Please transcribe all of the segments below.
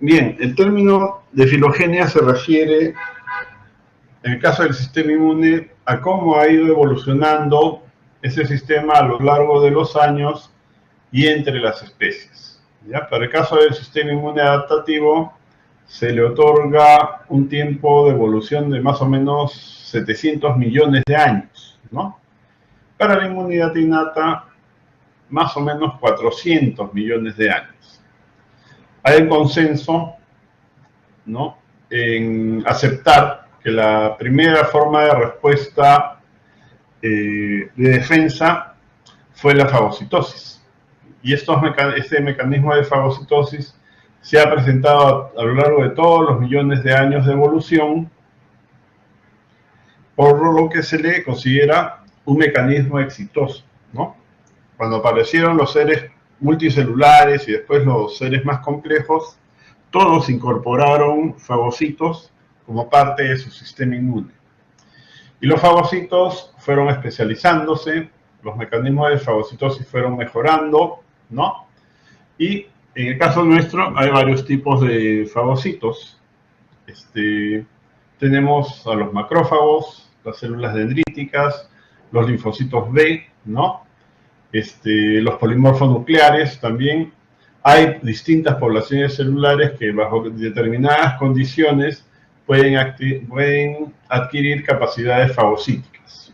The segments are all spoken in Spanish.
Bien, el término de filogenia se refiere, en el caso del sistema inmune, a cómo ha ido evolucionando ese sistema a lo largo de los años y entre las especies. ¿Ya? Para el caso del sistema inmune adaptativo, se le otorga un tiempo de evolución de más o menos 700 millones de años, ¿no? Para la inmunidad innata, más o menos 400 millones de años. Hay un consenso, ¿no?, en aceptar que la primera forma de respuesta de defensa fue la fagocitosis. Y este mecanismo de fagocitosis se ha presentado a lo largo de todos los millones de años de evolución, por lo que se le considera un mecanismo exitoso, ¿no? Cuando aparecieron los seres multicelulares y después los seres más complejos, todos incorporaron fagocitos como parte de su sistema inmune. Y los fagocitos fueron especializándose, los mecanismos de fagocitosis fueron mejorando, ¿no? Y en el caso nuestro hay varios tipos de fagocitos. Tenemos a los macrófagos, las células dendríticas, los linfocitos B, ¿no? Los polimorfos nucleares también. Hay distintas poblaciones celulares que bajo determinadas condiciones pueden adquirir capacidades fagocíticas.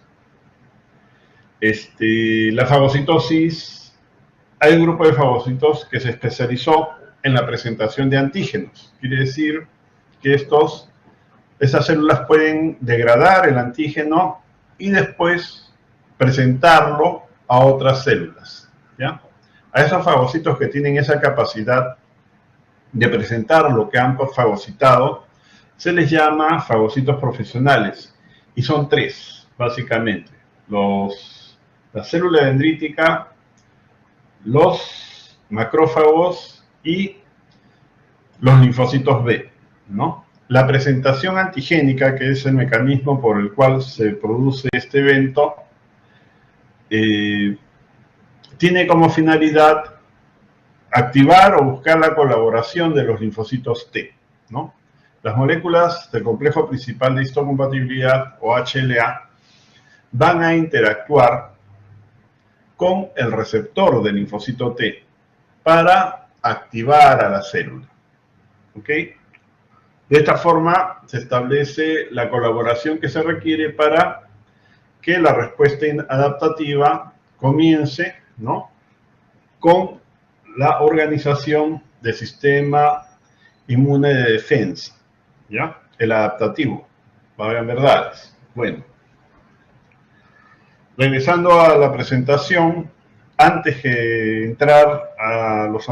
La fagocitosis, hay un grupo de fagocitos que se especializó en la presentación de antígenos. Quiere decir que esas células pueden degradar el antígeno y después presentarlo a otras células, ¿ya? A esos fagocitos que tienen esa capacidad de presentar lo que han fagocitado, se les llama fagocitos profesionales, y son tres, básicamente: la célula dendrítica, los macrófagos y los linfocitos B, ¿no? La presentación antigénica, que es el mecanismo por el cual se produce este evento, tiene como finalidad activar o buscar la colaboración de los linfocitos T, ¿no? Las moléculas del complejo principal de histocompatibilidad, o HLA, van a interactuar con el receptor del linfocito T para activar a la célula, ¿ok? De esta forma se establece la colaboración que se requiere para que la respuesta adaptativa comience, ¿no?, con la organización del sistema inmune de defensa, ¿ya? El adaptativo, valgan verdades. Bueno, regresando a la presentación, antes de entrar a los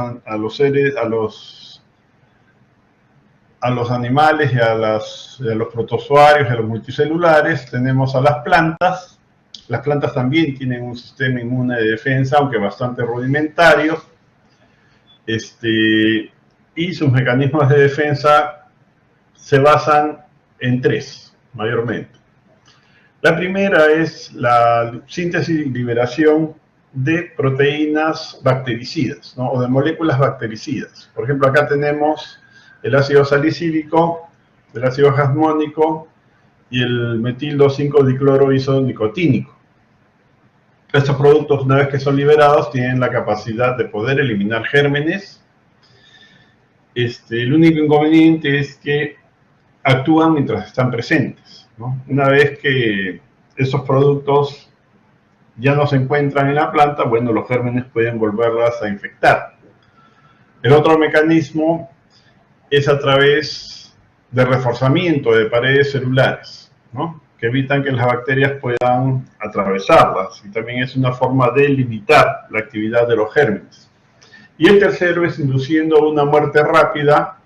animales y a los protozoarios y a los multicelulares, tenemos a las plantas. Las plantas también tienen un sistema inmune de defensa, aunque bastante rudimentario, y sus mecanismos de defensa se basan en tres, mayormente. La primera es la síntesis y liberación de proteínas bactericidas, ¿no?, o de moléculas bactericidas. Por ejemplo, acá tenemos el ácido salicílico, el ácido jasmónico y el metil 2,5-dicloroisonicotínico. Estos productos, una vez que son liberados, tienen la capacidad de poder eliminar gérmenes. El único inconveniente es que actúan mientras están presentes, ¿no? Una vez que esos productos ya no se encuentran en la planta, bueno, los gérmenes pueden volverlas a infectar. El otro mecanismo es a través de reforzamiento de paredes celulares, ¿no?, que evitan que las bacterias puedan atravesarlas, y también es una forma de limitar la actividad de los gérmenes. Y el tercero es induciendo una muerte rápida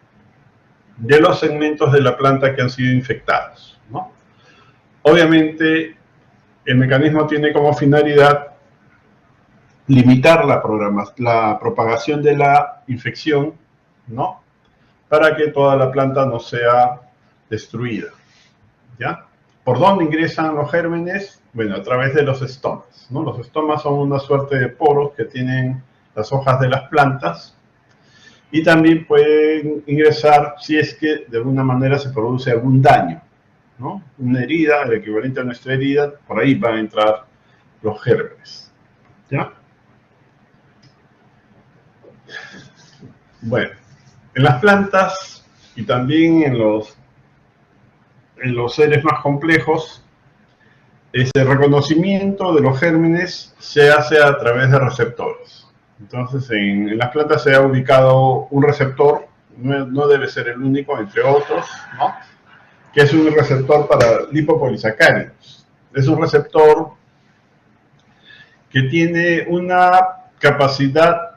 de los segmentos de la planta que han sido infectados, ¿no? Obviamente, el mecanismo tiene como finalidad limitar la propagación de la infección, ¿no?, para que toda la planta no sea destruida, ¿ya? ¿Por dónde ingresan los gérmenes? Bueno, a través de los estomas, ¿no? Los estomas son una suerte de poros que tienen las hojas de las plantas, y también pueden ingresar si es que de alguna manera se produce algún daño, ¿no? Una herida, el equivalente a nuestra herida, por ahí van a entrar los gérmenes, ¿ya? Bueno, en las plantas y también en los seres más complejos, el reconocimiento de los gérmenes se hace a través de receptores. Entonces, en las plantas se ha ubicado un receptor, no debe ser el único, entre otros, ¿no? Que es un receptor para lipopolisacáridos. Es un receptor que tiene una capacidad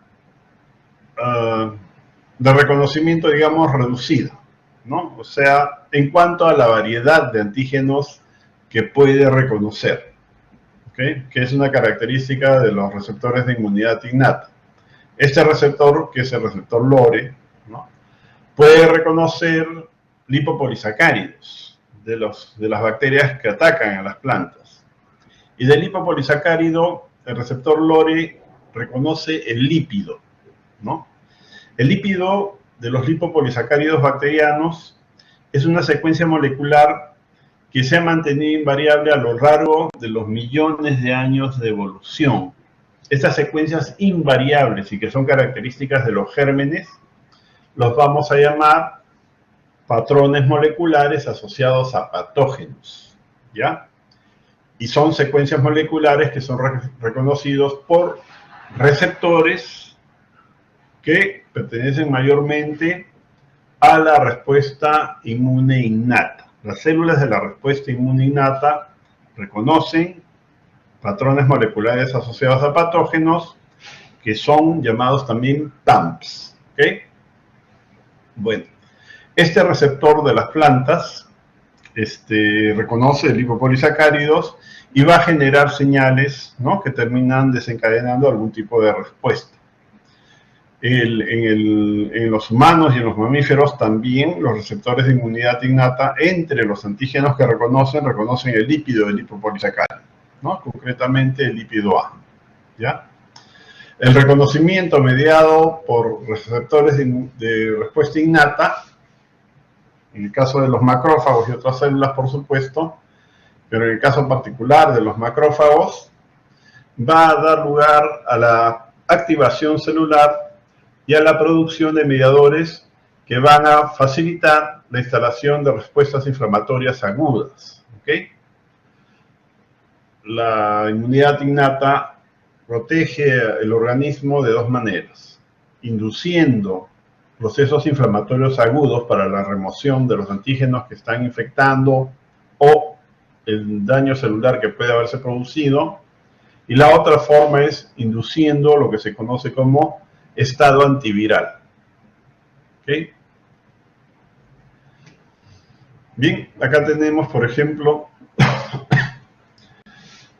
de reconocimiento, digamos, reducida, ¿no? O sea, en cuanto a la variedad de antígenos que puede reconocer, ¿okay? Que es una característica de los receptores de inmunidad innata. Este receptor, que es el receptor LORE, ¿no? Puede reconocer lipopolisacáridos de las bacterias que atacan a las plantas. Y del lipopolisacárido, el receptor LORE reconoce el lípido, ¿no? El lípido de los lipopolisacáridos bacterianos es una secuencia molecular que se ha mantenido invariable a lo largo de los millones de años de evolución. Estas secuencias invariables y que son características de los gérmenes, los vamos a llamar patrones moleculares asociados a patógenos, ¿ya? Y son secuencias moleculares que son reconocidos por receptores que pertenecen mayormente a la respuesta inmune innata. Las células de la respuesta inmune innata reconocen patrones moleculares asociados a patógenos que son llamados también TAMPs, ¿ok? Bueno, este receptor de las plantas reconoce lipopolisacáridos y va a generar señales, ¿no? Que terminan desencadenando algún tipo de respuesta. En los humanos y en los mamíferos también los receptores de inmunidad innata, entre los antígenos que reconocen el lípido del lipopolisacárido, ¿no? Concretamente el lípido A, ¿ya? El reconocimiento mediado por receptores de respuesta innata, en el caso de los macrófagos y otras células, por supuesto, pero en el caso particular de los macrófagos, va a dar lugar a la activación celular y a la producción de mediadores que van a facilitar la instalación de respuestas inflamatorias agudas, ¿ok? La inmunidad innata protege el organismo de dos maneras: induciendo procesos inflamatorios agudos para la remoción de los antígenos que están infectando o el daño celular que puede haberse producido, y la otra forma es induciendo lo que se conoce como estado antiviral. ¿Okay? Bien, acá tenemos, por ejemplo,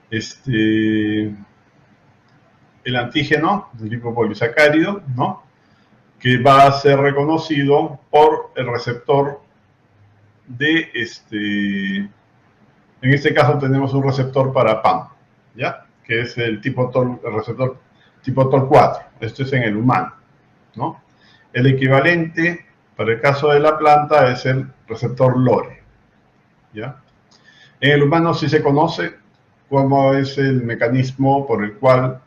el antígeno del lipopolisacárido, ¿no? Que va a ser reconocido por el receptor de en este caso tenemos un receptor para PAM, ¿ya? Que es el receptor tipo TOL4. Esto es en el humano, ¿no? El equivalente para el caso de la planta es el receptor LORE, ¿ya? En el humano sí se conoce cómo es el mecanismo por el cual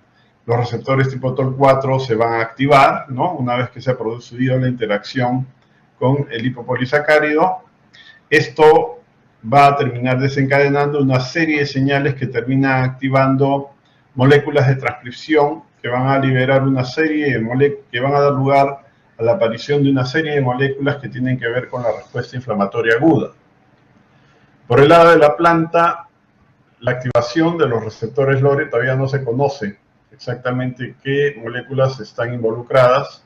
los receptores tipo TOL4 se van a activar, ¿no? Una vez que se ha producido la interacción con el lipopolisacárido. Esto va a terminar desencadenando una serie de señales que terminan activando moléculas de transcripción que van a liberar una serie de moléculas, que van a dar lugar a la aparición de una serie de moléculas que tienen que ver con la respuesta inflamatoria aguda. Por el lado de la planta, la activación de los receptores LORE todavía no se conoce exactamente qué moléculas están involucradas.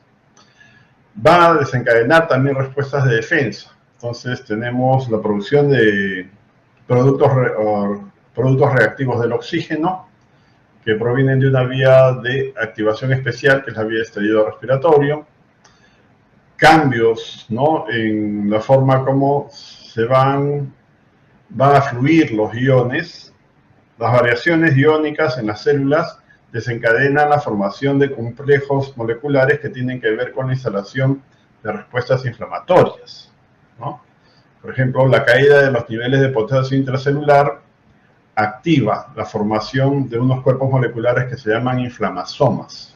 Van a desencadenar también respuestas de defensa. Entonces tenemos la producción de productos reactivos del oxígeno que provienen de una vía de activación especial, que es la vía de estallido respiratorio. Cambios, ¿no? En la forma como se van a fluir los iones. Las variaciones iónicas en las células desencadenan la formación de complejos moleculares que tienen que ver con la instalación de respuestas inflamatorias, ¿no? Por ejemplo, la caída de los niveles de potasio intracelular activa la formación de unos cuerpos moleculares que se llaman inflamasomas,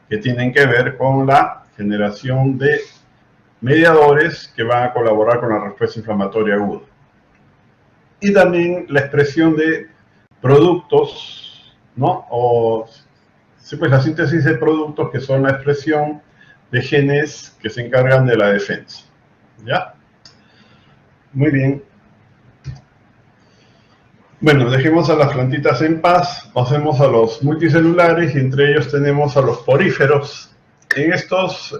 que tienen que ver con la generación de mediadores que van a colaborar con la respuesta inflamatoria aguda. Y también la expresión de productos, ¿no? O sí, pues la síntesis de productos que son la expresión de genes que se encargan de la defensa. ¿Ya? Muy bien. Bueno, dejemos a las plantitas en paz, pasemos a los multicelulares y entre ellos tenemos a los poríferos. En estos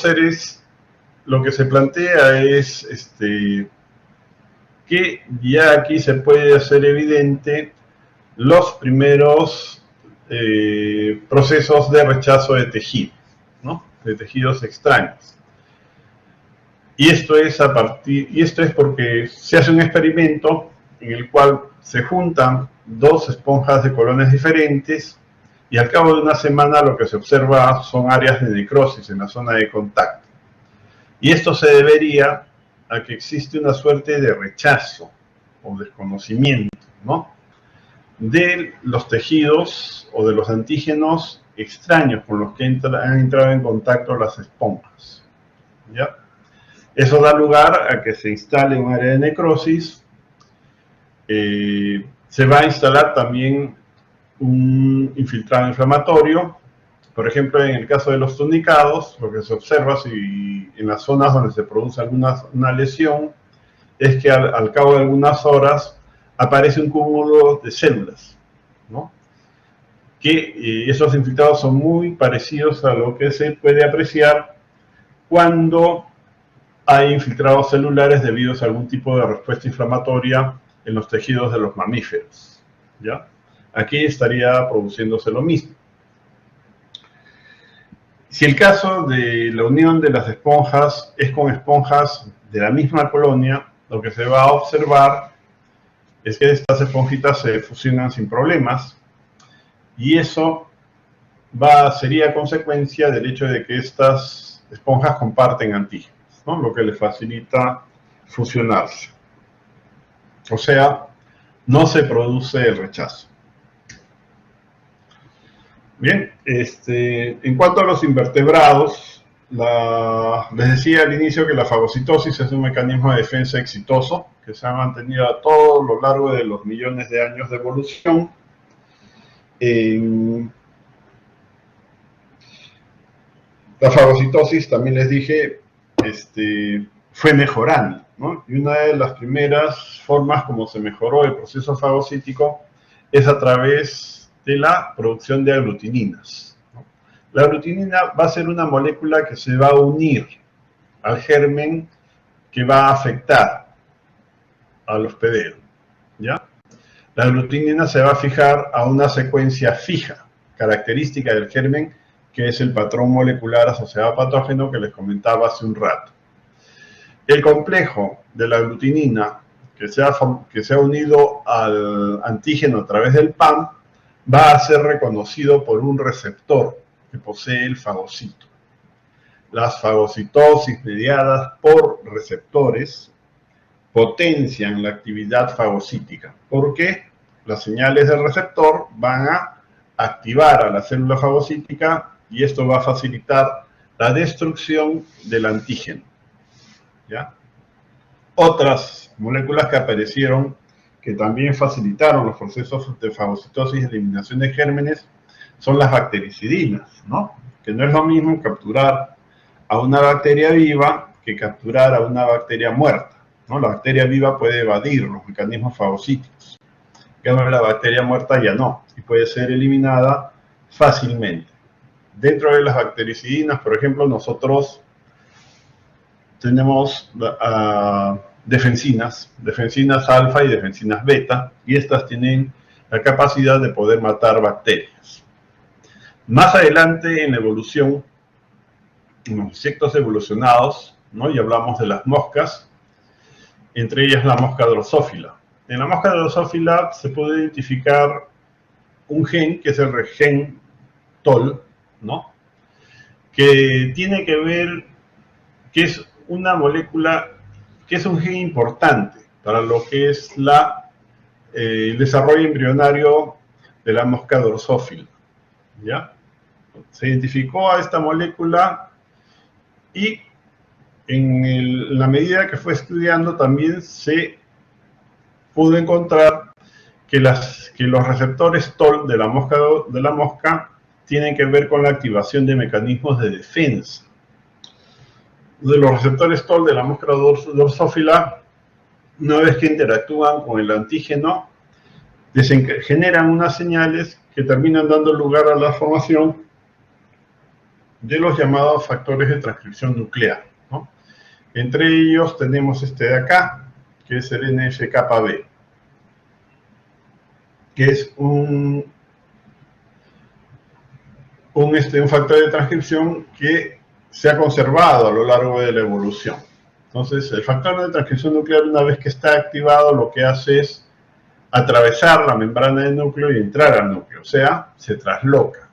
seres lo que se plantea es que ya aquí se puede hacer evidente los primeros procesos de rechazo de tejidos, ¿no? De tejidos extraños. Y esto es porque se hace un experimento en el cual se juntan dos esponjas de colonias diferentes y al cabo de una semana lo que se observa son áreas de necrosis en la zona de contacto. Y esto se debería a que existe una suerte de rechazo o desconocimiento, ¿no? De los tejidos o de los antígenos extraños con los que han entrado en contacto las esponjas, ¿ya? Eso da lugar a que se instale un área de necrosis. Se va a instalar también un infiltrado inflamatorio. Por ejemplo, en el caso de los tunicados, lo que se observa si en las zonas donde se produce una lesión es que al cabo de algunas horas aparece un cúmulo de células, ¿no? Que esos infiltrados son muy parecidos a lo que se puede apreciar cuando hay infiltrados celulares debido a algún tipo de respuesta inflamatoria en los tejidos de los mamíferos, ¿ya? Aquí estaría produciéndose lo mismo. Si el caso de la unión de las esponjas es con esponjas de la misma colonia, lo que se va a observar es que estas esponjitas se fusionan sin problemas y eso sería consecuencia del hecho de que estas esponjas comparten antígenos, ¿no? Lo que les facilita fusionarse. O sea, no se produce el rechazo. Bien, en cuanto a los invertebrados, les decía al inicio que la fagocitosis es un mecanismo de defensa exitoso que se ha mantenido a todo lo largo de los millones de años de evolución. La fagocitosis, también les dije, fue mejorando, ¿no? Y una de las primeras formas como se mejoró el proceso fagocítico es a través de la producción de aglutininas, ¿no? La aglutinina va a ser una molécula que se va a unir al germen que va a afectar al hospedero, ¿ya? La aglutinina se va a fijar a una secuencia fija, característica del germen, que es el patrón molecular asociado a patógeno que les comentaba hace un rato. El complejo de la aglutinina que se ha unido al antígeno a través del PAM va a ser reconocido por un receptor que posee el fagocito. Las fagocitosis mediadas por receptores potencian la actividad fagocítica, porque las señales del receptor van a activar a la célula fagocítica y esto va a facilitar la destrucción del antígeno, ¿ya? Otras moléculas que aparecieron que también facilitaron los procesos de fagocitosis y eliminación de gérmenes son las bactericidinas, ¿no? Que no es lo mismo capturar a una bacteria viva que capturar a una bacteria muerta, ¿no? La bacteria viva puede evadir los mecanismos fagocíticos, que la bacteria muerta ya no, y puede ser eliminada fácilmente. Dentro de las bactericidinas, por ejemplo, nosotros tenemos defensinas alfa y defensinas beta, y estas tienen la capacidad de poder matar bacterias. Más adelante en la evolución, en los insectos evolucionados, ¿no? Y hablamos de las moscas, entre ellas la mosca drosófila. En la mosca drosófila se puede identificar un gen que es el gen TOL, ¿no? Que tiene que ver, que es una molécula, que es un gen importante para lo que es el desarrollo embrionario de la mosca drosophila, ¿ya? Se identificó a esta molécula y en la medida que fue estudiando también se pudo encontrar que los receptores TOL de la mosca tienen que ver con la activación de mecanismos de defensa. De los receptores TOL de la mosca drosophila, una vez que interactúan con el antígeno, generan unas señales que terminan dando lugar a la formación de los llamados factores de transcripción nuclear, ¿no? Entre ellos tenemos este de acá, que es el NF-κB, que es un factor de transcripción que se ha conservado a lo largo de la evolución. Entonces, el factor de transcripción nuclear, una vez que está activado, lo que hace es atravesar la membrana del núcleo y entrar al núcleo, o sea, se trasloca.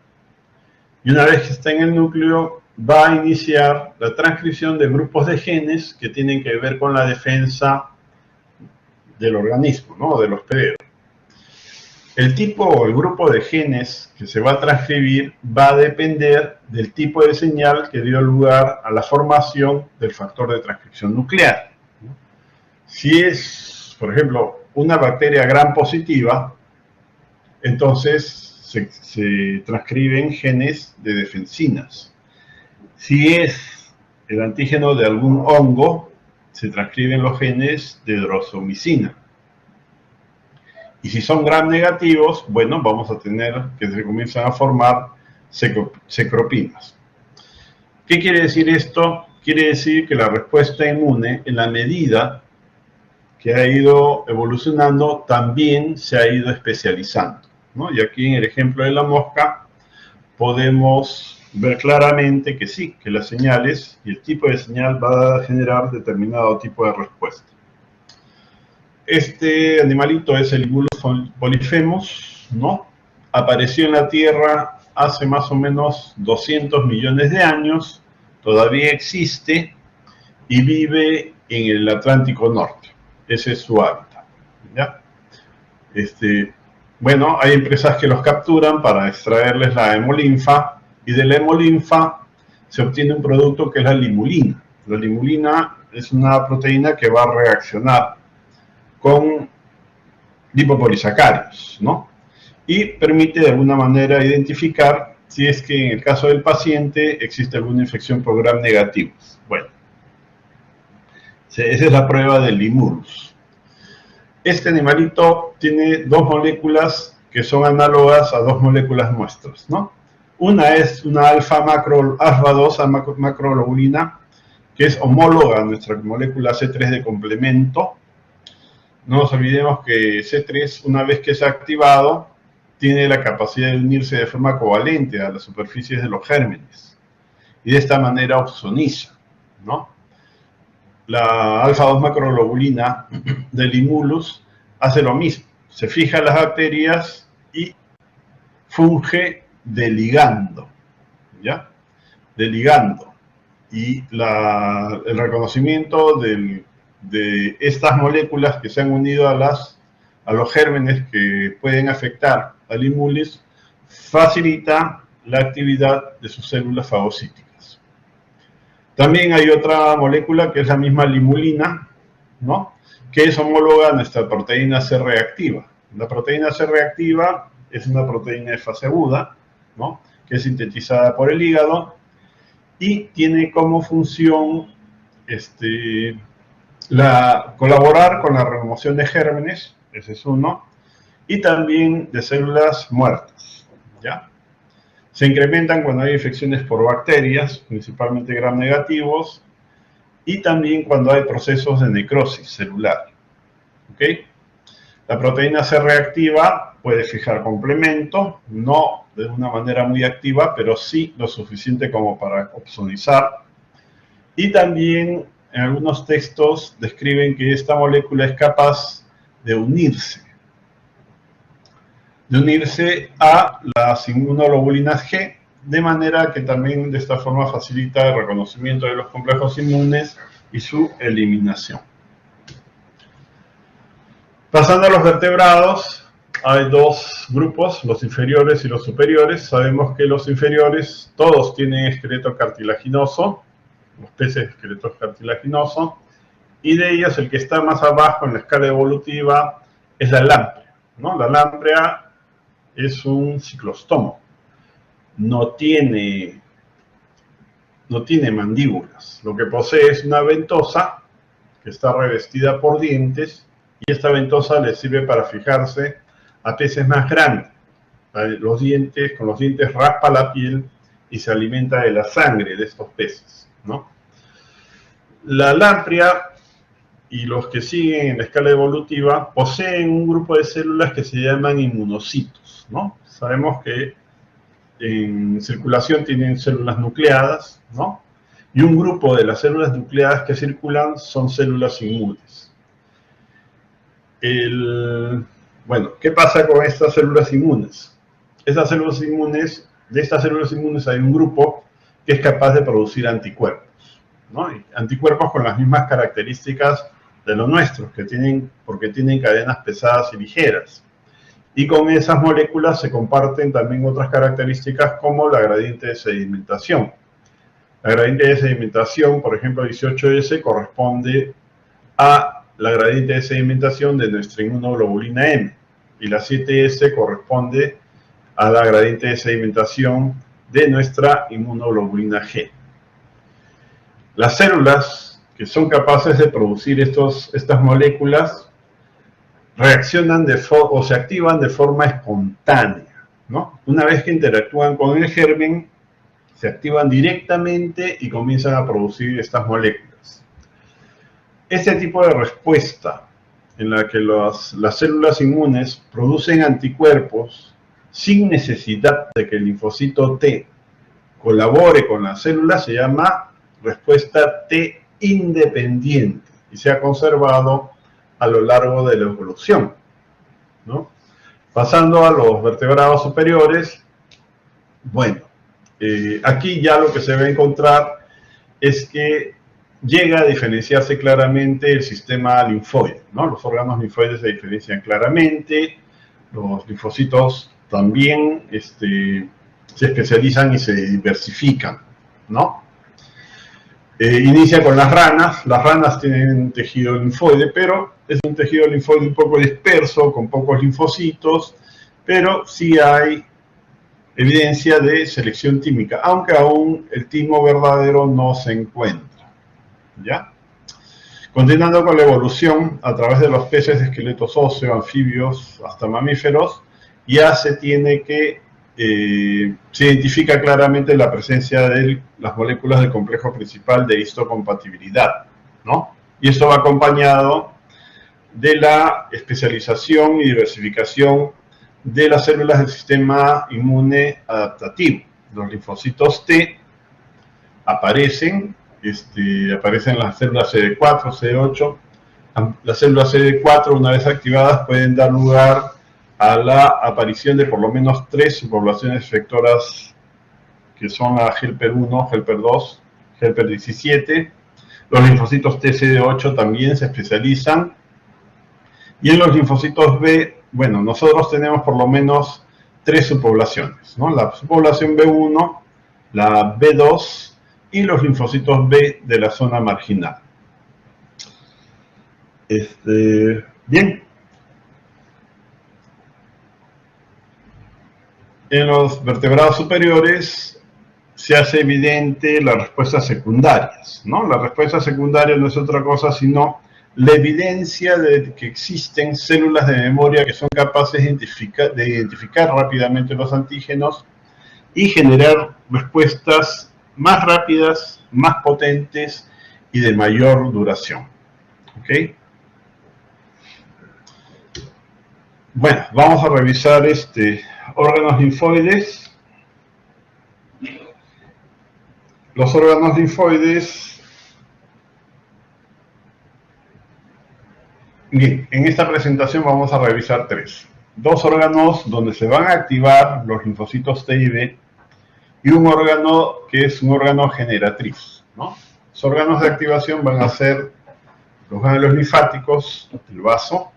Y una vez que está en el núcleo, va a iniciar la transcripción de grupos de genes que tienen que ver con la defensa del organismo, ¿no? De los hospedero. El tipo o el grupo de genes que se va a transcribir va a depender del tipo de señal que dio lugar a la formación del factor de transcripción nuclear. Si es, por ejemplo, una bacteria gram positiva, entonces se transcriben genes de defensinas. Si es el antígeno de algún hongo, se transcriben los genes de drosomicina. Y si son gram negativos, bueno, vamos a tener que se comienzan a formar cecropinas. ¿Qué quiere decir esto? Quiere decir que la respuesta inmune, en la medida que ha ido evolucionando, también se ha ido especializando, ¿no? Y aquí en el ejemplo de la mosca podemos ver claramente que sí, que las señales y el tipo de señal va a generar determinado tipo de respuesta. Este animalito es el Limulus polyphemus, ¿no? Apareció en la Tierra hace más o menos 200 millones de años, todavía existe y vive en el Atlántico Norte. Ese es su hábitat, ¿ya? Bueno, hay empresas que los capturan para extraerles la hemolinfa y de la hemolinfa se obtiene un producto que es la limulina. La limulina es una proteína que va a reaccionar con lipopolisacáridos, ¿no? Y permite de alguna manera identificar si es que en el caso del paciente existe alguna infección por gram negativos. Bueno, esa es la prueba del Limulus. Este animalito tiene dos moléculas que son análogas a dos moléculas nuestras, ¿no? Una es una alfa-2 macroglobulina, que es homóloga a nuestra molécula C3 de complemento. No nos olvidemos que C3, una vez que se ha activado, tiene la capacidad de unirse de forma covalente a las superficies de los gérmenes. Y de esta manera opsoniza, ¿no? La alfa-2 macroglobulina del Limulus hace lo mismo. Se fija en las bacterias y funge de ligando, ¿ya? De ligando. Y el reconocimiento de estas moléculas que se han unido a los gérmenes que pueden afectar al Limulus facilita la actividad de sus células fagocíticas. También hay otra molécula que es la misma limulina, ¿no? Que es homóloga a nuestra proteína C reactiva. La proteína C reactiva es una proteína de fase aguda, ¿no? Que es sintetizada por el hígado y tiene como función colaborar con la remoción de gérmenes, ese es uno, y también de células muertas, ¿ya? Se incrementan cuando hay infecciones por bacterias, principalmente gram negativos, y también cuando hay procesos de necrosis celular, ¿ok? La proteína C reactiva puede fijar complemento, no de una manera muy activa, pero sí lo suficiente como para opsonizar. Y también en algunos textos describen que esta molécula es capaz de unirse de unirse a las inmunoglobulinas G, de manera que también de esta forma facilita el reconocimiento de los complejos inmunes y su eliminación. Pasando a los vertebrados, hay dos grupos, los inferiores y los superiores. Sabemos que los inferiores todos tienen esqueleto cartilaginoso, los peces esqueleto cartilaginoso, y de ellos el que está más abajo en la escala evolutiva es la lámprea, ¿no? La lámprea es un ciclostomo, no tiene mandíbulas. Lo que posee es una ventosa que está revestida por dientes, y esta ventosa le sirve para fijarse a peces más grandes. Con los dientes raspa la piel y se alimenta de la sangre de estos peces, ¿no? La lámprea y los que siguen en la escala evolutiva poseen un grupo de células que se llaman inmunocitos, ¿no? Sabemos que en circulación tienen células nucleadas, ¿no? Y un grupo de las células nucleadas que circulan son células inmunes. Bueno, ¿qué pasa con estas células inmunes? De estas células inmunes hay un grupo que es capaz de producir anticuerpos, ¿no? Y anticuerpos con las mismas características de los nuestros, porque tienen cadenas pesadas y ligeras. Y con esas moléculas se comparten también otras características como la gradiente de sedimentación. La gradiente de sedimentación, por ejemplo, 18S, corresponde a la gradiente de sedimentación de nuestra inmunoglobulina M, y la 7S corresponde a la gradiente de sedimentación de nuestra inmunoglobulina G. Las células que son capaces de producir estas moléculas reaccionan o se activan de forma espontánea, ¿no? Una vez que interactúan con el germen, se activan directamente y comienzan a producir estas moléculas. Este tipo de respuesta en la que las células inmunes producen anticuerpos sin necesidad de que el linfocito T colabore con la célula se llama respuesta T independiente y se ha conservado a lo largo de la evolución, ¿no? Pasando a los vertebrados superiores, bueno, aquí ya lo que se va a encontrar es que llega a diferenciarse claramente el sistema linfoide, ¿no? Los órganos linfoides se diferencian claramente, los linfocitos también se especializan y se diversifican, ¿no? Inicia con las ranas tienen un tejido linfoide, pero es un tejido linfoide un poco disperso, con pocos linfocitos, pero sí hay evidencia de selección tímica, aunque aún el timo verdadero no se encuentra. ¿Ya? Continuando con la evolución, a través de los peces de esqueletos óseo, anfibios, hasta mamíferos, ya se identifica claramente la presencia de las moléculas del complejo principal de histocompatibilidad, ¿no? Y esto va acompañado de la especialización y diversificación de las células del sistema inmune adaptativo. Los linfocitos T aparecen las células CD4, CD8. Las células CD4, una vez activadas, pueden dar lugar a la aparición de por lo menos 3 subpoblaciones efectoras, que son la helper 1, helper 2, helper 17. Los linfocitos TCD8 también se especializan. Y en los linfocitos B, bueno, nosotros tenemos por lo menos 3 subpoblaciones, ¿no? La subpoblación B1, la B2 y los linfocitos B de la zona marginal. Bien. En los vertebrados superiores se hace evidente las respuestas secundarias, ¿no? La respuesta secundaria no es otra cosa sino la evidencia de que existen células de memoria que son capaces de identificar rápidamente los antígenos y generar respuestas más rápidas, más potentes y de mayor duración. ¿Ok? Bueno, vamos a revisar órganos linfoides. Los órganos linfoides, bien, en esta presentación vamos a revisar 3. dos órganos donde se van a activar los linfocitos T y B, y un órgano que es un órgano generatriz, ¿no? Los órganos de activación van a ser los ganglios linfáticos, el vaso,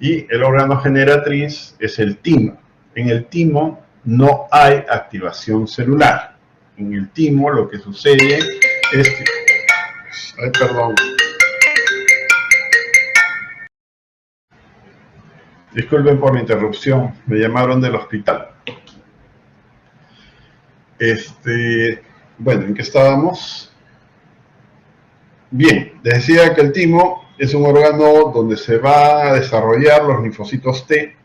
y el órgano generatriz es el timo. En el timo no hay activación celular. En el timo lo que sucede es que... Ay, perdón. Disculpen por la interrupción, me llamaron del hospital. Bueno, ¿en qué estábamos? Bien, les decía que el timo es un órgano donde se va a desarrollar los linfocitos T.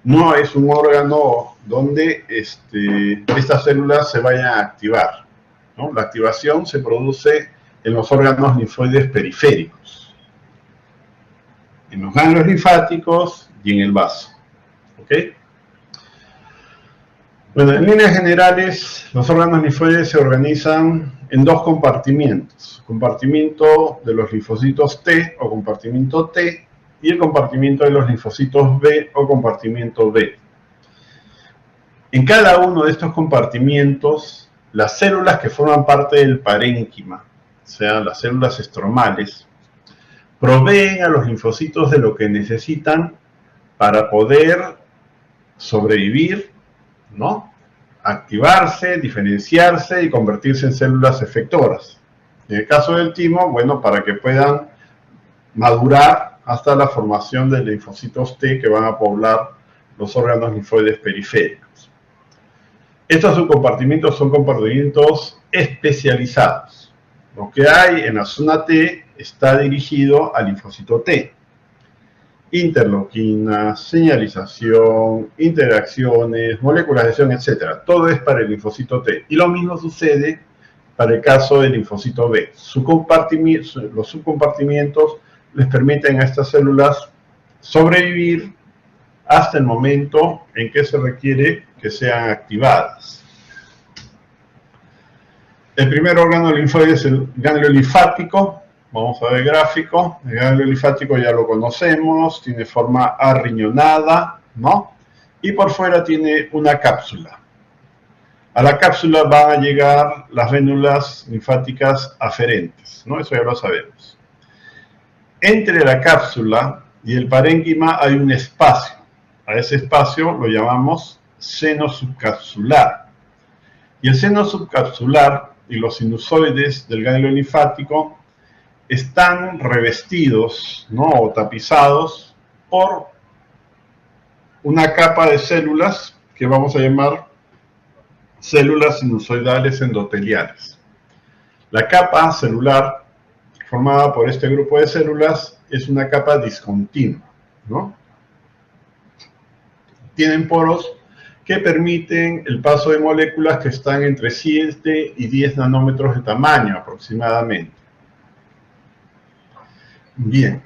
No es un órgano donde estas células se vayan a activar, ¿no? La activación se produce en los órganos linfoides periféricos, en los ganglios linfáticos y en el vaso. ¿Ok? Bueno, en líneas generales, los órganos linfoides se organizan en dos compartimientos. Compartimiento de los linfocitos T o compartimento T y el compartimiento de los linfocitos B o compartimiento B. En cada uno de estos compartimientos, las células que forman parte del parénquima, o sea, las células estromales, proveen a los linfocitos de lo que necesitan para poder sobrevivir, ¿no? Activarse, diferenciarse y convertirse en células efectoras. En el caso del timo, bueno, para que puedan madurar hasta la formación de linfocitos T que van a poblar los órganos linfoides periféricos. Estos subcompartimientos son compartimientos especializados. Lo que hay en la zona T está dirigido al linfocito T. Interleuquinas, señalización, interacciones, moléculas de acción, etc. Todo es para el linfocito T. Y lo mismo sucede para el caso del linfocito B. Los subcompartimientos les permiten a estas células sobrevivir hasta el momento en que se requiere que sean activadas. El primer órgano linfoide es el ganglio linfático. Vamos a ver el gráfico. El ganglio linfático ya lo conocemos, tiene forma arriñonada, ¿no? Y por fuera tiene una cápsula. A la cápsula van a llegar las vénulas linfáticas aferentes, ¿no? Eso ya lo sabemos. Entre la cápsula y el parénquima hay un espacio. A ese espacio lo llamamos seno subcapsular. Y el seno subcapsular y los sinusoides del ganglio linfático están revestidos, ¿no? O tapizados por una capa de células que vamos a llamar células sinusoidales endoteliales. La capa celular formada por este grupo de células es una capa discontinua, ¿no? Tienen poros que permiten el paso de moléculas que están entre 7 y 10 nanómetros de tamaño aproximadamente. Bien,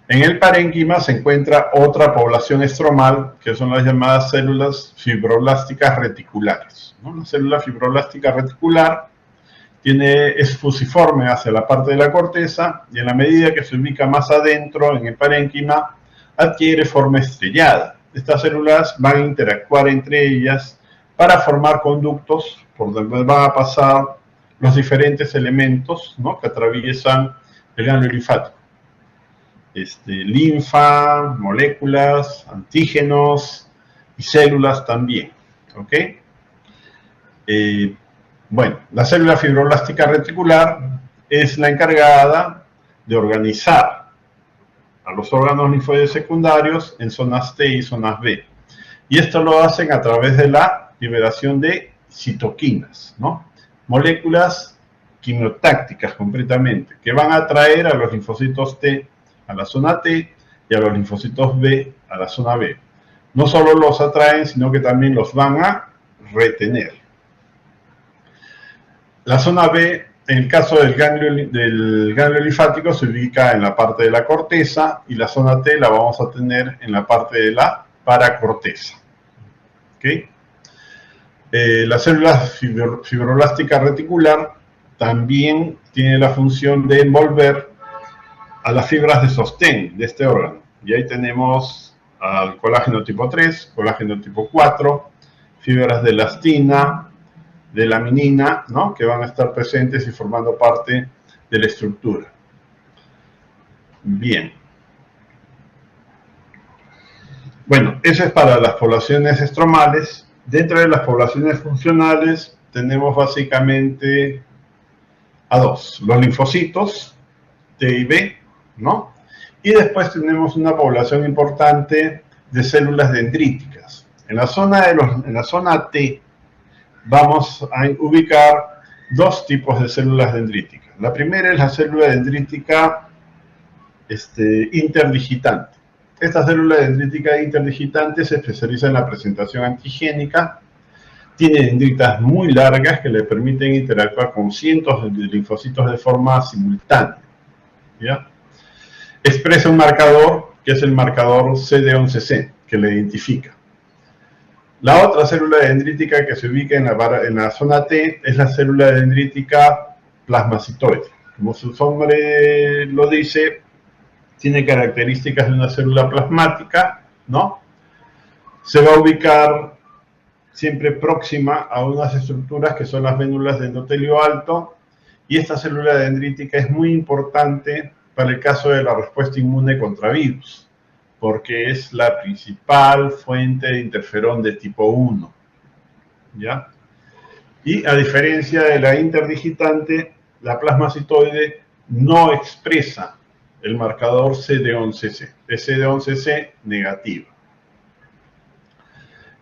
en el parénquima se encuentra otra población estromal, que son las llamadas células fibroblásticas reticulares, ¿no? La célula fibroblástica reticular es fusiforme hacia la parte de la corteza y en la medida que se ubica más adentro en el parénquima, adquiere forma estrellada. Estas células van a interactuar entre ellas para formar conductos por donde van a pasar los diferentes elementos, ¿no? Que atraviesan el ganglio linfático. Linfa, moléculas, antígenos y células también, ¿ok? Bueno, la célula fibroblástica reticular es la encargada de organizar a los órganos linfoides secundarios en zonas T y zonas B. Y esto lo hacen a través de la liberación de citoquinas, ¿no? Moléculas quimiotácticas completamente, que van a atraer a los linfocitos T a la zona T y a los linfocitos B a la zona B. No solo los atraen, sino que también los van a retener. La zona B, en el caso del ganglio linfático, se ubica en la parte de la corteza y la zona T la vamos a tener en la parte de la paracorteza. ¿Okay? La célula fibroblástica reticular también tiene la función de envolver a las fibras de sostén de este órgano. Y ahí tenemos al colágeno tipo 3, colágeno tipo 4, fibras de elastina, de laminina, ¿no? Que van a estar presentes y formando parte de la estructura. Bien. Bueno, eso es para las poblaciones estromales. Dentro de las poblaciones funcionales tenemos básicamente a dos, los linfocitos T y B, ¿no? Y después tenemos una población importante de células dendríticas. En la zona T vamos a ubicar dos tipos de células dendríticas. La primera es la célula dendrítica interdigitante. Esta célula dendrítica interdigitante se especializa en la presentación antigénica, tiene dendritas muy largas que le permiten interactuar con cientos de linfocitos de forma simultánea, ¿ya? Expresa un marcador que es el marcador CD11C, que le identifica. La otra célula dendrítica que se ubica en la zona T es la célula dendrítica plasmacitoide. Como su nombre lo dice, tiene características de una célula plasmática, ¿no? Se va a ubicar siempre próxima a unas estructuras que son las vénulas de endotelio alto, y esta célula dendrítica es muy importante para el caso de la respuesta inmune contra virus, porque es la principal fuente de interferón de tipo 1, ¿ya? Y a diferencia de la interdigitante, la plasmacitoide no expresa el marcador CD11C, es CD11C negativo.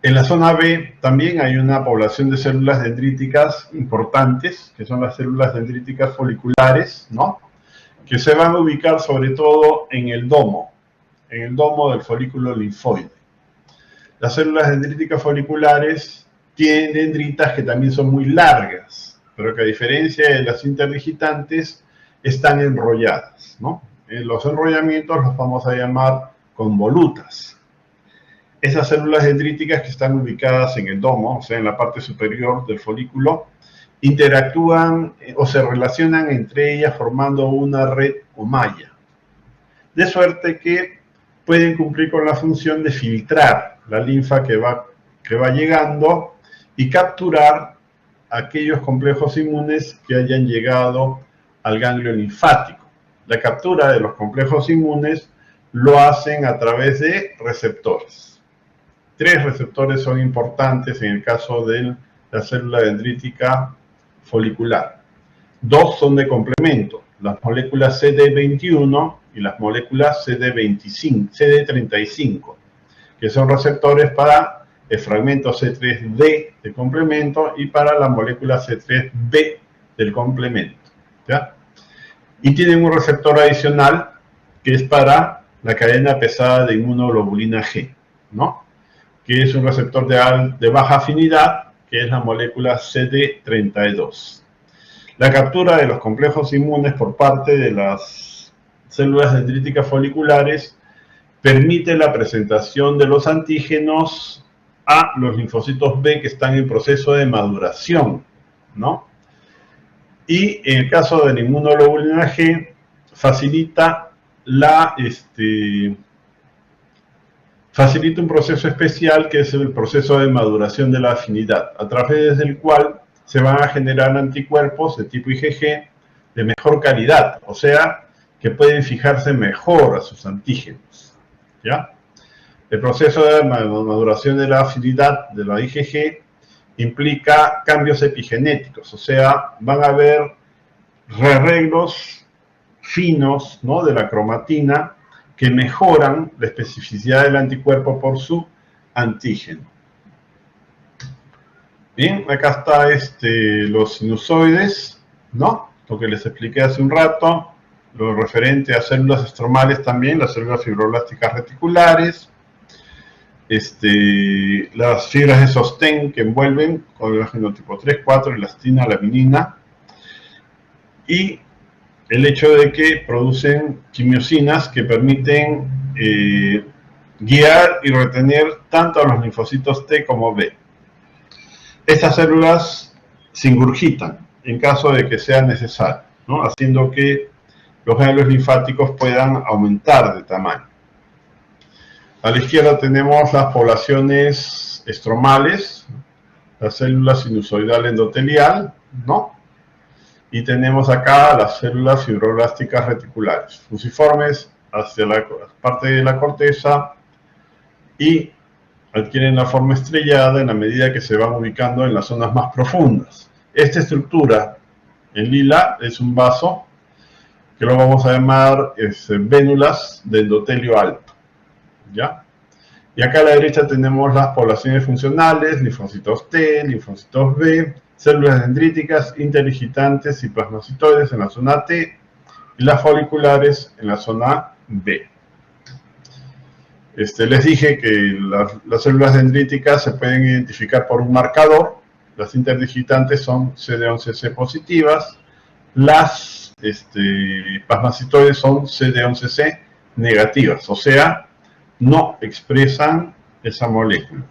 En la zona B también hay una población de células dendríticas importantes, que son las células dendríticas foliculares, ¿no? Que se van a ubicar sobre todo en el domo del folículo linfoide. Las células dendríticas foliculares tienen dendritas que también son muy largas, pero que a diferencia de las interdigitantes están enrolladas, ¿no? Los enrollamientos los vamos a llamar convolutas. Esas células dendríticas que están ubicadas en el domo, o sea, en la parte superior del folículo, interactúan o se relacionan entre ellas formando una red o malla. De suerte que pueden cumplir con la función de filtrar la linfa que va llegando y capturar aquellos complejos inmunes que hayan llegado al ganglio linfático. La captura de los complejos inmunes lo hacen a través de receptores. 3 receptores son importantes en el caso de la célula dendrítica folicular. 2 son de complemento, las moléculas CD21 y las moléculas CD35, que son receptores para el fragmento C3D de complemento y para la molécula C3B del complemento, ¿ya? Y tienen un receptor adicional que es para la cadena pesada de inmunoglobulina G, ¿no? Que es un receptor de baja afinidad, que es la molécula CD32. La captura de los complejos inmunes por parte de las células dendríticas foliculares permite la presentación de los antígenos a los linfocitos B que están en proceso de maduración, ¿no? Y en el caso de la inmunoglobulina G, facilita un proceso especial que es el proceso de maduración de la afinidad, a través del cual se van a generar anticuerpos de tipo IgG de mejor calidad, o sea, que pueden fijarse mejor a sus antígenos, ¿ya? El proceso de maduración de la afinidad de la IgG implica cambios epigenéticos, o sea, van a haber rearreglos finos, ¿no?, de la cromatina que mejoran la especificidad del anticuerpo por su antígeno. Bien, acá está los sinusoides, ¿no?, lo que les expliqué hace un rato, lo referente a células estromales también, las células fibroblásticas reticulares, las fibras de sostén que envuelven colágeno tipo 3, 4, elastina, laminina, y el hecho de que producen quimiosinas que permiten guiar y retener tanto a los linfocitos T como B. Estas células se ingurgitan en caso de que sea necesario, ¿no?, haciendo que los ganglios linfáticos puedan aumentar de tamaño. A la izquierda tenemos las poblaciones estromales, la célula sinusoidal endotelial, ¿no? Y tenemos acá las células fibroblásticas reticulares, fusiformes hacia la parte de la corteza y adquieren la forma estrellada en la medida que se van ubicando en las zonas más profundas. Esta estructura en lila es un vaso que lo vamos a llamar vénulas de endotelio alto, ¿ya? Y acá a la derecha tenemos las poblaciones funcionales, linfocitos T, linfocitos B, células dendríticas, interdigitantes y plasmacitoides en la zona T y las foliculares en la zona B. Les dije que las células dendríticas se pueden identificar por un marcador, las interdigitantes son CD11C positivas, las plasmacitoides son CD11C negativas, o sea, no expresan esa molécula.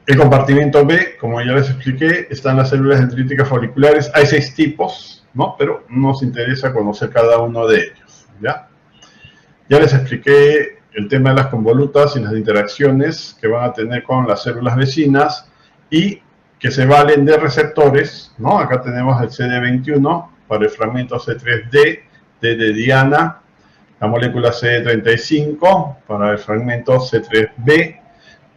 El compartimento B, como ya les expliqué, están las células dendríticas foliculares. Hay 6 tipos, ¿no? Pero nos interesa conocer cada uno de ellos, ¿ya? Ya les expliqué el tema de las convolutas y las interacciones que van a tener con las células vecinas y que se valen de receptores, ¿no? Acá tenemos el CD21 para el fragmento C3D, D de Diana, la molécula CD35 para el fragmento C3B,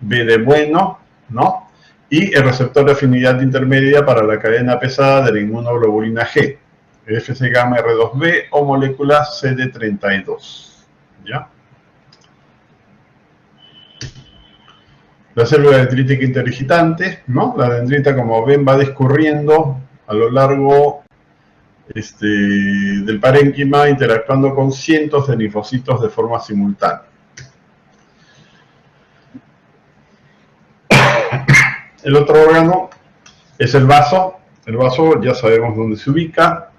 B de bueno, ¿no? Y el receptor de afinidad intermedia para la cadena pesada de la inmunoglobulina G, Fc gamma R2B o molécula CD32, ¿ya? La célula dendrítica interdigitante, ¿no? La dendrita, como ven, va discurriendo a lo largo del parénquima, interactuando con cientos de linfocitos de forma simultánea. El otro órgano es el vaso. El vaso ya sabemos dónde se ubica,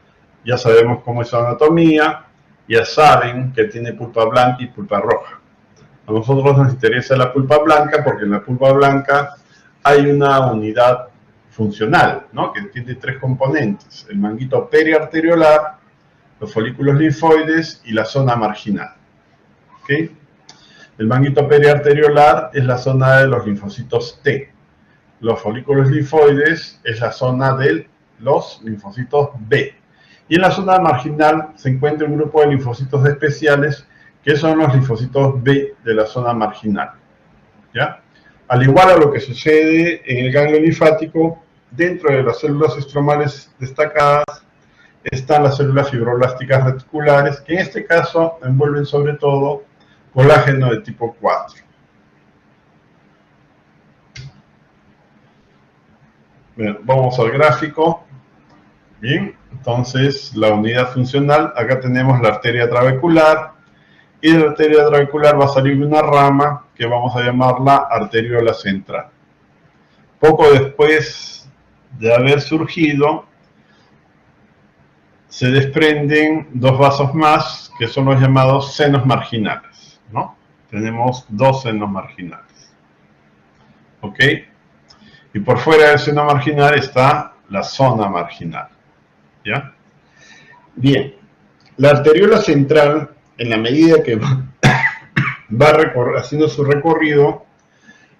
ya sabemos cómo es su anatomía, ya saben que tiene pulpa blanca y pulpa roja. A nosotros nos interesa la pulpa blanca porque en la pulpa blanca hay una unidad funcional, ¿no? Que tiene 3 componentes: el manguito periarteriolar, los folículos linfoides y la zona marginal. ¿Okay? El manguito periarteriolar es la zona de los linfocitos T. Los folículos linfoides es la zona de los linfocitos B. Y en la zona marginal se encuentra un grupo de linfocitos especiales que son los linfocitos B de la zona marginal, ¿ya? Al igual a lo que sucede en el ganglio linfático, dentro de las células estromales destacadas están las células fibroblásticas reticulares, que en este caso envuelven sobre todo colágeno de tipo 4. Bien, vamos al gráfico. Bien, entonces la unidad funcional, acá tenemos la arteria trabecular, y de la arteria trabecular va a salir una rama que vamos a llamarla arteriola central. Poco después de haber surgido, se desprenden 2 vasos más, que son los llamados senos marginales, ¿no? Tenemos 2 senos marginales. ¿Ok? Y por fuera del seno marginal está la zona marginal, ¿ya? Bien, la arteriola central, en la medida que va haciendo su recorrido,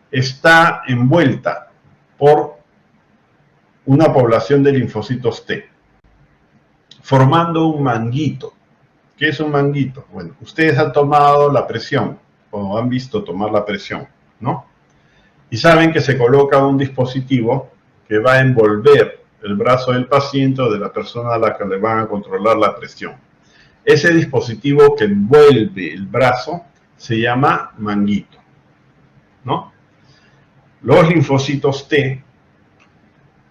está envuelta por una población de linfocitos T, formando un manguito. ¿Qué es un manguito? Bueno, ustedes han tomado la presión, o han visto tomar la presión, ¿no? Y saben que se coloca un dispositivo que va a envolver el brazo del paciente o de la persona a la que le van a controlar la presión. Ese dispositivo que envuelve el brazo se llama manguito, ¿no? Los linfocitos T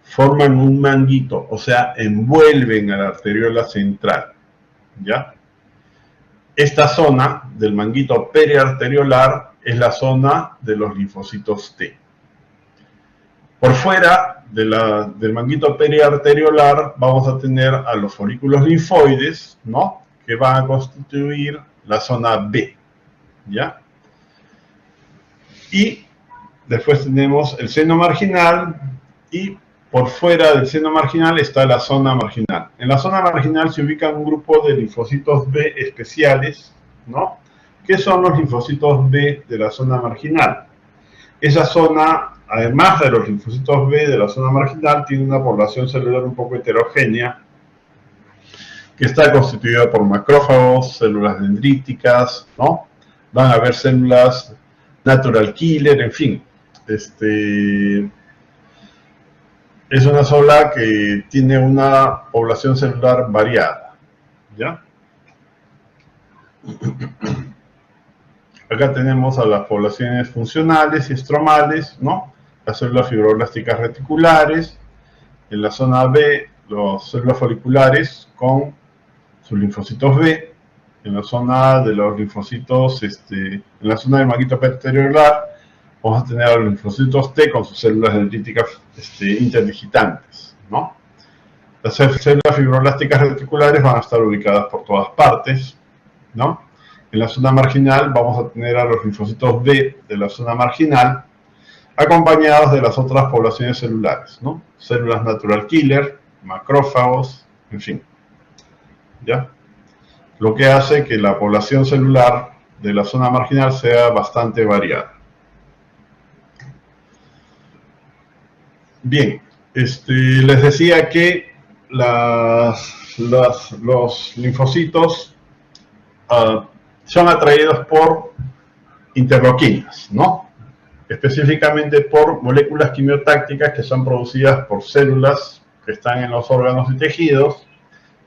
forman un manguito, o sea, envuelven a la arteriola central, ¿ya? Esta zona del manguito periarteriolar es la zona de los linfocitos T. Por fuera del manguito periarteriolar vamos a tener a los folículos linfoides, ¿no? Que van a constituir la zona B, ¿ya? Y después tenemos el seno marginal y por fuera del seno marginal está la zona marginal. En la zona marginal se ubica un grupo de linfocitos B especiales, ¿no? que son los linfocitos B de la zona marginal. Esa zona, además de los linfocitos B de la zona marginal, tiene una población celular un poco heterogénea, que está constituida por macrófagos, células dendríticas, ¿no? Van a haber células natural killer, en fin. Es una célula que tiene una población celular variada, ¿ya? Acá tenemos a las poblaciones funcionales y estromales, ¿no? Las células fibroblásticas reticulares. En la zona B, las células foliculares con sus linfocitos B. En la zona de los linfocitos, en la zona del manguito peritoneal, vamos a tener a los linfocitos T con sus células dendríticas interdigitantes, ¿no? Las células fibroblásticas reticulares van a estar ubicadas por todas partes, ¿no? En la zona marginal vamos a tener a los linfocitos B de la zona marginal, acompañados de las otras poblaciones celulares, ¿no? Células natural killer, macrófagos, en fin, ¿ya? Lo que hace que la población celular de la zona marginal sea bastante variada. Bien, les decía que los linfocitos son atraídos por interleuquinas, ¿no? Específicamente por moléculas quimiotácticas que son producidas por células que están en los órganos y tejidos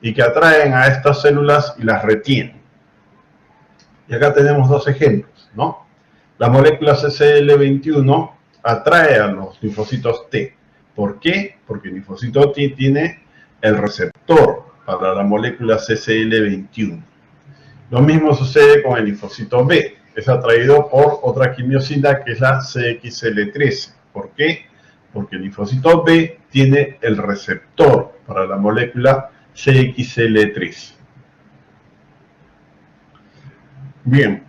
y que atraen a estas células y las retienen. Y acá tenemos dos ejemplos, ¿no? La molécula CCL21 atrae a los linfocitos T. ¿Por qué? Porque el linfocito T tiene el receptor para la molécula CCL21. Lo mismo sucede con el linfocito B. Es atraído por otra quimiosina que es la CXL13. ¿Por qué? Porque el linfocito B tiene el receptor para la molécula CXL13. Bien,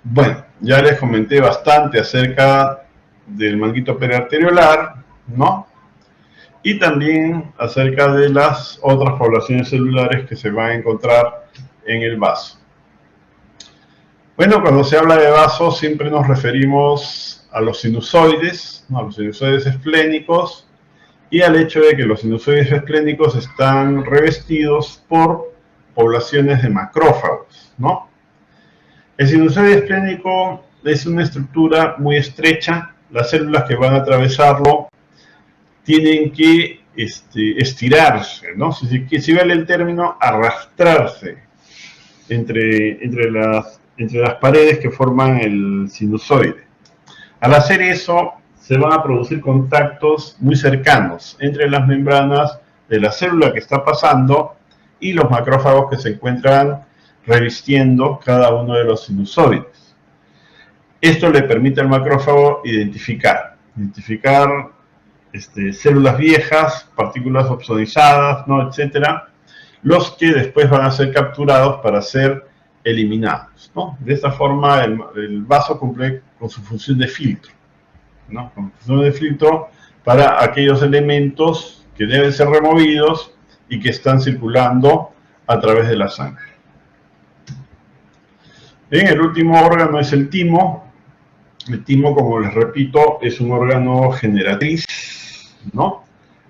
bueno, ya les comenté bastante acerca del manguito periarteriolar, ¿no? Y también acerca de las otras poblaciones celulares que se van a encontrar en el vaso. Bueno, cuando se habla de vaso siempre nos referimos a los sinusoides, ¿no? A los sinusoides esplénicos, y al hecho de que los sinusoides esplénicos están revestidos por poblaciones de macrófagos, ¿no? El sinusoide esplénico es una estructura muy estrecha. Las células que van a atravesarlo tienen que estirarse, ¿no? Si vale el término, arrastrarse entre las paredes que forman el sinusoide. Al hacer eso, se van a producir contactos muy cercanos entre las membranas de la célula que está pasando y los macrófagos que se encuentran revistiendo cada uno de los sinusoides. Esto le permite al macrófago identificar células viejas, partículas opsonizadas, ¿no? Etcétera, los que después van a ser capturados para ser eliminados, ¿no? De esta forma el vaso cumple con su función de filtro, ¿no? Con función de filtro para aquellos elementos que deben ser removidos y que están circulando a través de la sangre. Bien, el último órgano es el timo. El timo, como les repito, es un órgano generatriz, ¿no?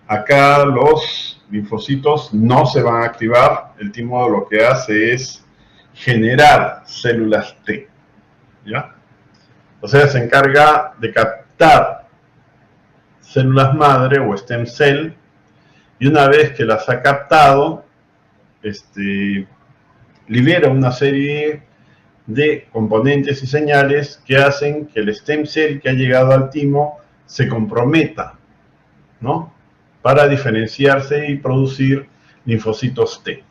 Acá los linfocitos no se van a activar. El timo lo que hace es generar células T, ¿ya? O sea, se encarga de captar células madre o stem cell, y una vez que las ha captado, libera una serie de componentes y señales que hacen que el stem cell que ha llegado al timo se comprometa, ¿no? Para diferenciarse y producir linfocitos T,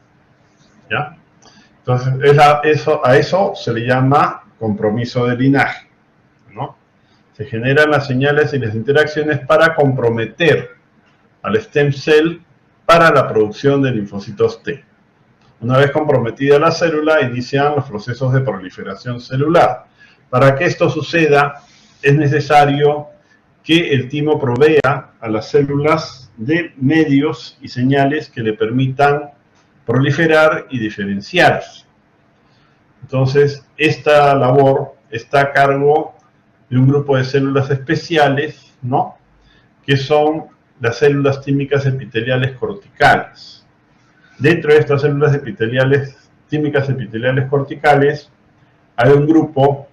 ¿ya? Entonces, a eso se le llama compromiso de linaje, ¿no? Se generan las señales y las interacciones para comprometer al stem cell para la producción de linfocitos T. Una vez comprometida la célula, inician los procesos de proliferación celular. Para que esto suceda, es necesario que el timo provea a las células de medios y señales que le permitan proliferar y diferenciarse. Entonces, esta labor está a cargo de un grupo de células especiales, ¿no?, que son las células tímicas epiteliales corticales. Dentro de estas células tímicas epiteliales corticales, hay un grupo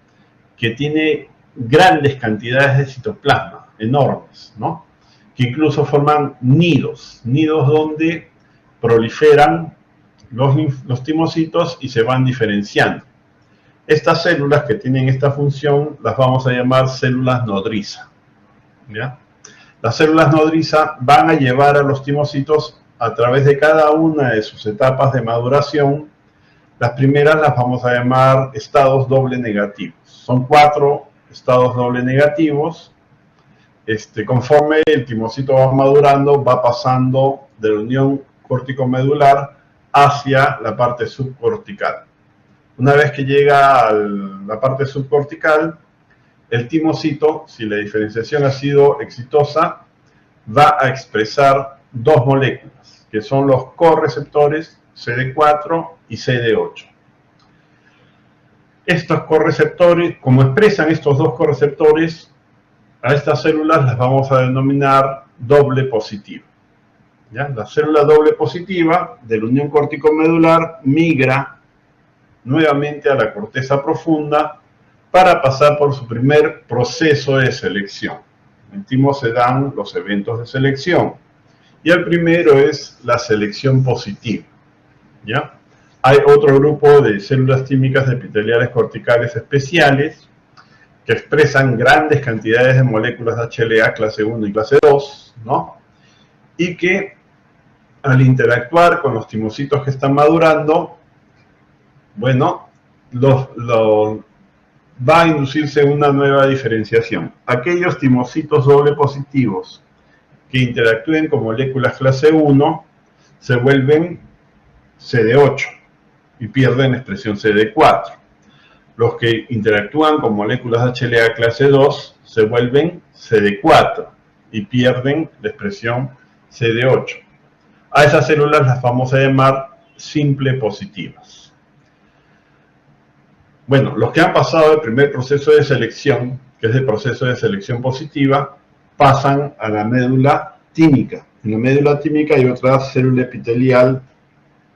que tiene grandes cantidades de citoplasma, enormes, ¿no?, que incluso forman nidos donde proliferan los timocitos y se van diferenciando. Estas células que tienen esta función las vamos a llamar células nodriza, ¿ya? Las células nodriza van a llevar a los timocitos a través de cada una de sus etapas de maduración. Las primeras las vamos a llamar estados doble negativos. Son 4 estados doble negativos. Conforme el timocito va madurando, va pasando de la unión córtico-medular hacia la parte subcortical. Una vez que llega a la parte subcortical, el timocito, si la diferenciación ha sido exitosa, va a expresar 2 moléculas, que son los correceptores CD4 y CD8. Estos correceptores, como expresan estos 2 correceptores, a estas células las vamos a denominar doble positiva, ¿ya? La célula doble positiva de la unión córtico-medular migra nuevamente a la corteza profunda para pasar por su primer proceso de selección. En el timo se dan los eventos de selección y el primero es la selección positiva, ¿ya? Hay otro grupo de células tímicas epiteliales corticales especiales que expresan grandes cantidades de moléculas de HLA clase 1 y clase 2, ¿no?, y que al interactuar con los timocitos que están madurando, bueno, va a inducirse una nueva diferenciación. Aquellos timocitos doble positivos que interactúen con moléculas clase 1 se vuelven CD8 y pierden la expresión CD4. Los que interactúan con moléculas HLA clase 2 se vuelven CD4 y pierden la expresión CD8. A esas células las vamos a llamar simple positivas. Bueno, los que han pasado el primer proceso de selección, que es el proceso de selección positiva, pasan a la médula tímica. En la médula tímica hay otra célula epitelial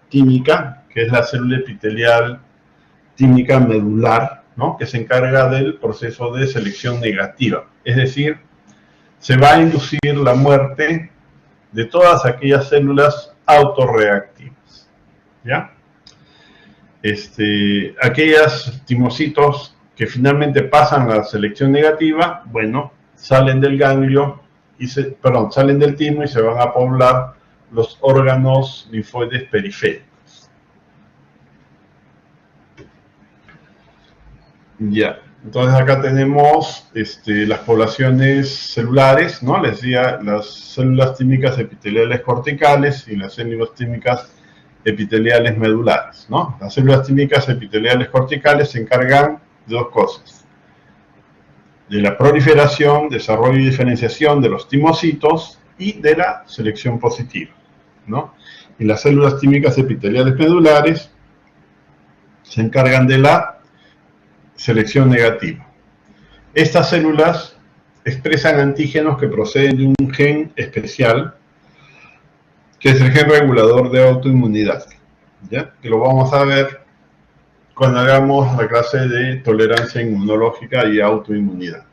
tímica, que es la célula epitelial tímica medular, ¿no?, que se encarga del proceso de selección negativa. Es decir, se va a inducir la muerte de todas aquellas células autorreactivas, ¿ya? Aquellos timocitos que finalmente pasan a la selección negativa, bueno, salen del ganglio, salen del timo y se van a poblar los órganos linfoides periféricos. Ya, entonces acá tenemos las poblaciones celulares, ¿no? Les decía, las células tímicas epiteliales corticales y las células tímicas epiteliales medulares, ¿no? Las células tímicas epiteliales corticales se encargan de 2 cosas: de la proliferación, desarrollo y diferenciación de los timocitos y de la selección positiva, ¿no? Y las células tímicas epiteliales medulares se encargan de la selección negativa. Estas células expresan antígenos que proceden de un gen especial, que es el gen regulador de autoinmunidad, ¿ya?, que lo vamos a ver cuando hagamos la clase de tolerancia inmunológica y autoinmunidad.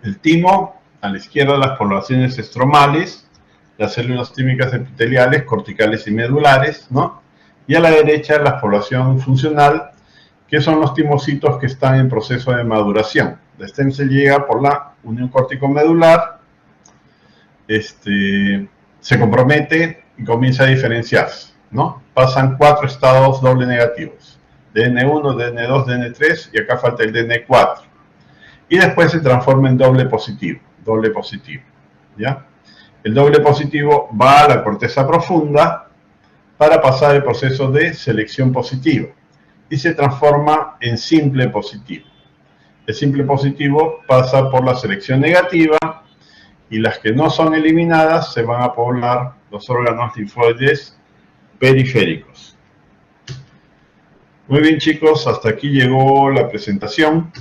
El timo, a la izquierda las poblaciones estromales, las células tímicas epiteliales, corticales y medulares, ¿no?, y a la derecha la población funcional, que son los timocitos que están en proceso de maduración. La stem cell llega por la unión córtico-medular, se compromete y comienza a diferenciarse, ¿no? Pasan 4 estados doble negativos: DN1, DN2, DN3 y acá falta el DN4. Y después se transforma en doble positivo, ¿ya? El doble positivo va a la corteza profunda para pasar el proceso de selección positiva y se transforma en simple positivo. El simple positivo pasa por la selección negativa y las que no son eliminadas se van a poblar los órganos linfoides periféricos. Muy bien, chicos, hasta aquí llegó la presentación.